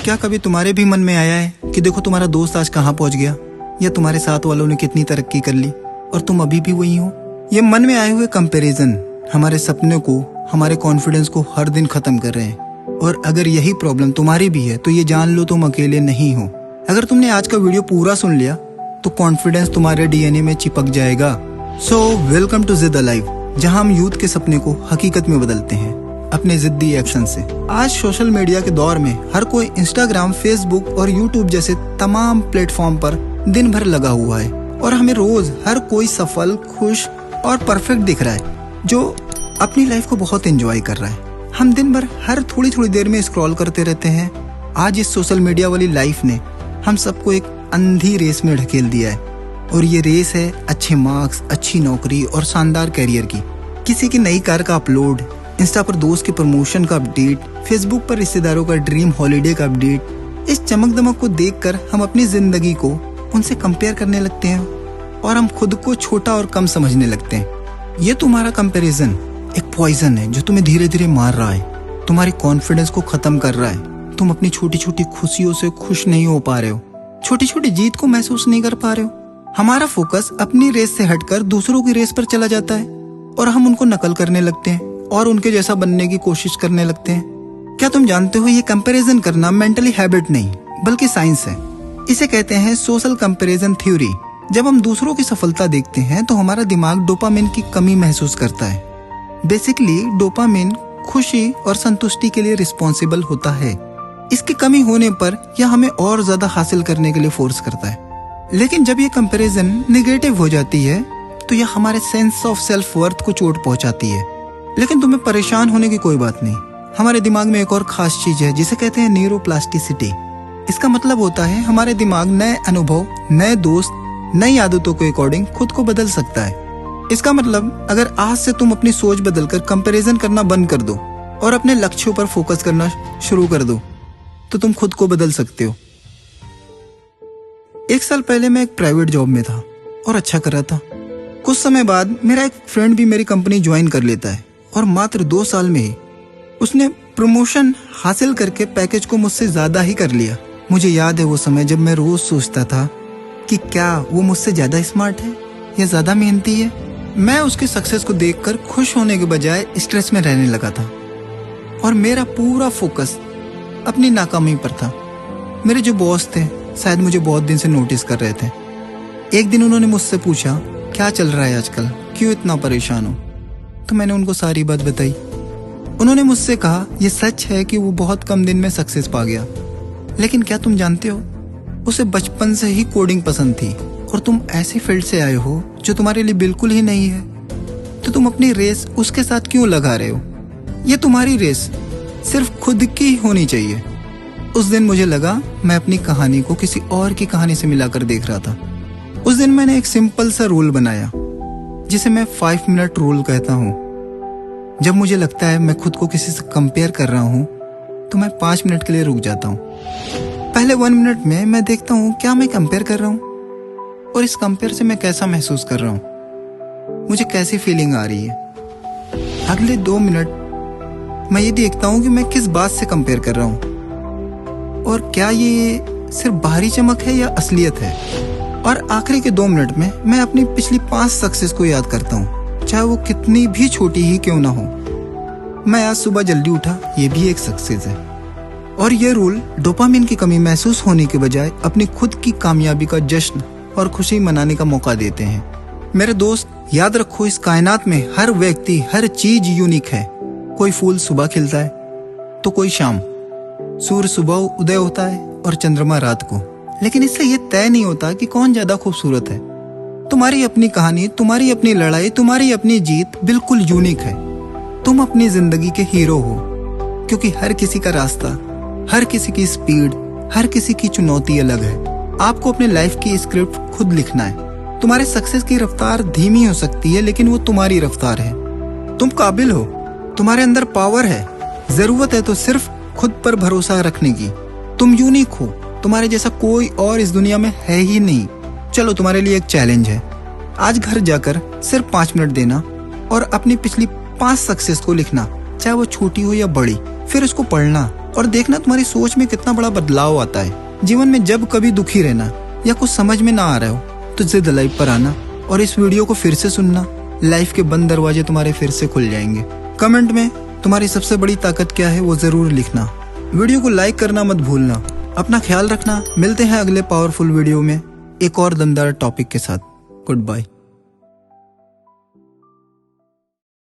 क्या कभी तुम्हारे भी मन में आया है कि देखो तुम्हारा दोस्त आज कहाँ पहुंच गया, या तुम्हारे साथ वालों ने कितनी तरक्की कर ली और तुम अभी भी वही हो। ये मन में आए हुए कंपैरिजन हमारे सपने को, हमारे कॉन्फिडेंस को हर दिन खत्म कर रहे हैं। और अगर यही प्रॉब्लम तुम्हारी भी है तो ये जान लो तुम अकेले नहीं हो। अगर तुमने आज का वीडियो पूरा सुन लिया तो कॉन्फिडेंस तुम्हारे डीएनए में चिपक जाएगा। सो वेलकम टू जिद अलाइव, जहां हम यूथ के सपने को हकीकत में बदलते हैं अपने जिद्दी एक्शन से। आज सोशल मीडिया के दौर में हर कोई इंस्टाग्राम, फेसबुक और यूट्यूब जैसे तमाम प्लेटफॉर्म पर दिन भर लगा हुआ है और हमें रोज हर कोई सफल, खुश और परफेक्ट दिख रहा है जो अपनी लाइफ को बहुत एंजॉय कर रहा है। हम दिन भर हर थोड़ी थोड़ी देर में स्क्रॉल करते रहते हैं। आज इस सोशल मीडिया वाली लाइफ ने हम सबको एक अंधी रेस में ढकेल दिया है और ये रेस है अच्छे मार्क्स, अच्छी नौकरी और शानदार कैरियर की। किसी की नई कार का अपलोड, इंस्टा पर दोस्त के प्रमोशन का अपडेट, फेसबुक पर रिश्तेदारों का ड्रीम हॉलीडे का अपडेट। इस चमक दमक को देखकर हम अपनी जिंदगी को उनसे कंपेयर करने लगते हैं और हम खुद को छोटा और कम समझने लगते हैं। ये तुम्हारा कंपैरिजन एक पॉइजन है जो तुम्हें धीरे धीरे मार रहा है, तुम्हारी कॉन्फिडेंस को खत्म कर रहा है। तुम अपनी छोटी छोटी खुशियों से खुश नहीं हो पा रहे हो, छोटी छोटी जीत को महसूस नहीं कर पा रहे हो। हमारा फोकस अपनी रेस से हटकर दूसरों की रेस पर चला जाता है और हम उनको नकल करने लगते हैं और उनके जैसा बनने की कोशिश करने लगते हैं। क्या तुम जानते हो ये कंपैरिजन करना मेंटली हैबिट नहीं बल्कि साइंस है। इसे कहते हैं सोशल कंपैरिजन थ्योरी। जब हम दूसरों की सफलता देखते हैं तो हमारा दिमाग डोपामिन की कमी महसूस करता है। बेसिकली डोपामिन खुशी और संतुष्टि के लिए रिस्पॉन्सिबल होता है। इसकी कमी होने पर यह हमें और ज्यादा हासिल करने के लिए फोर्स करता है। लेकिन जब ये कंपैरिजन नेगेटिव हो जाती है तो यह हमारे सेंस ऑफ सेल्फ वर्थ को चोट पहुंचाती है। लेकिन तुम्हें परेशान होने की कोई बात नहीं। हमारे दिमाग में एक और खास चीज है जिसे कहते हैं न्यूरोप्लास्टिसिटी। इसका मतलब होता है हमारे दिमाग नए अनुभव, नए दोस्त, नई आदतों के अकॉर्डिंग खुद को बदल सकता है। इसका मतलब अगर आज से तुम अपनी सोच बदलकर कंपैरिजन करना बंद कर दो और अपने लक्ष्यों पर फोकस करना शुरू कर दो तो तुम खुद को बदल सकते हो। 1 साल पहले मैं एक प्राइवेट जॉब में था और अच्छा कर रहा था। कुछ समय बाद मेरा एक फ्रेंड भी मेरी कंपनी ज्वाइन कर लेता है और मात्र 2 साल में ही उसने प्रमोशन हासिल करके पैकेज को मुझसे ज्यादा ही कर लिया। मुझे याद है वो समय जब मैं रोज सोचता था कि क्या वो मुझसे ज्यादा स्मार्ट है या ज्यादा मेहनती है। मैं उसकी सक्सेस को देखकर खुश होने के बजाय स्ट्रेस में रहने लगा था और मेरा पूरा फोकस अपनी नाकामी पर था। मेरे जो बॉस थे शायद मुझे बहुत दिन से नोटिस कर रहे थे। एक दिन उन्होंने मुझसे पूछा, क्या चल रहा है आजकल, क्यों इतना परेशान हो? तो मैंने उनको सारी बात बताई। उन्होंने मुझसे कहा, ये सच है कि वो बहुत कम दिन में सक्सेस पा गया, लेकिन क्या तुम जानते हो उसे बचपन से ही कोडिंग पसंद थी और तुम ऐसे फील्ड से आए हो जो तुम्हारे लिए बिल्कुल ही नहीं है, तो तुम अपनी रेस उसके साथ क्यों लगा रहे हो? ये तुम्हारी रेस सिर्फ खुद की होनी चाहिए। उस दिन मुझे लगा मैं अपनी कहानी को किसी और की कहानी से मिलाकर देख रहा था। उस दिन मैंने एक सिंपल सा रूल बनाया जिसे मैं 5 मिनट रूल कहता हूँ। जब मुझे लगता है मैं खुद को किसी से कंपेयर कर रहा हूँ तो मैं 5 मिनट के लिए रुक जाता हूँ। पहले 1 मिनट में मैं देखता हूँ क्या मैं कंपेयर कर रहा हूँ और इस कंपेयर से मैं कैसा महसूस कर रहा हूँ, मुझे कैसी फीलिंग आ रही है। अगले 2 मिनट मैं ये देखता हूँ कि मैं किस बात से कंपेयर कर रहा हूँ और क्या ये सिर्फ बाहरी चमक है या असलियत है। और आखिरी के 2 मिनट में मैं अपनी पिछली 5 सक्सेस को याद करता हूँ, चाहे वो कितनी भी छोटी ही क्यों ना हो। मैं आज सुबह जल्दी उठा, ये भी एक सक्सेस है। और ये रूल डोपामिन की कमी महसूस होने के बजाय अपनी खुद की कामयाबी का जश्न और खुशी मनाने का मौका देते हैं। मेरे दोस्त, याद रखो इस कायनात में हर व्यक्ति, हर चीज यूनिक है। कोई फूल सुबह खिलता है तो कोई शाम, सूर्य सुबह उदय होता है और चंद्रमा रात को, लेकिन इससे ये तय नहीं होता कि कौन ज्यादा खूबसूरत है। तुम्हारी अपनी कहानी, तुम्हारी अपनी लड़ाई, तुम्हारी अपनी जीत बिल्कुल यूनिक है। तुम अपनी जिंदगी के हीरो हो, क्योंकि हर किसी का रास्ता, हर किसी की स्पीड, हर किसी की चुनौती अलग है। आपको अपने लाइफ की स्क्रिप्ट खुद लिखना है। तुम्हारे सक्सेस की रफ्तार धीमी हो सकती है लेकिन वो तुम्हारी रफ्तार है। तुम काबिल हो, तुम्हारे अंदर पावर है। जरूरत है तो सिर्फ खुद पर भरोसा रखने की। तुम यूनिक हो, तुम्हारे जैसा कोई और इस दुनिया में है ही नहीं। चलो तुम्हारे लिए एक चैलेंज है, आज घर जाकर सिर्फ 5 मिनट देना और अपनी पिछली 5 सक्सेस को लिखना, चाहे वो छोटी हो या बड़ी। फिर उसको पढ़ना और देखना तुम्हारी सोच में कितना बड़ा बदलाव आता है। जीवन में जब कभी दुखी रहना या कुछ समझ में ना आ रहा हो तो जिद लाइव पर आना और इस वीडियो को फिर से सुनना। लाइफ के बंद दरवाजे तुम्हारे फिर से खुल जाएंगे। कमेंट में तुम्हारी सबसे बड़ी ताकत क्या है वो जरूर लिखना। वीडियो को लाइक करना मत भूलना। अपना ख्याल रखना। मिलते हैं अगले पावरफुल वीडियो में एक और दमदार टॉपिक के साथ। Good bye.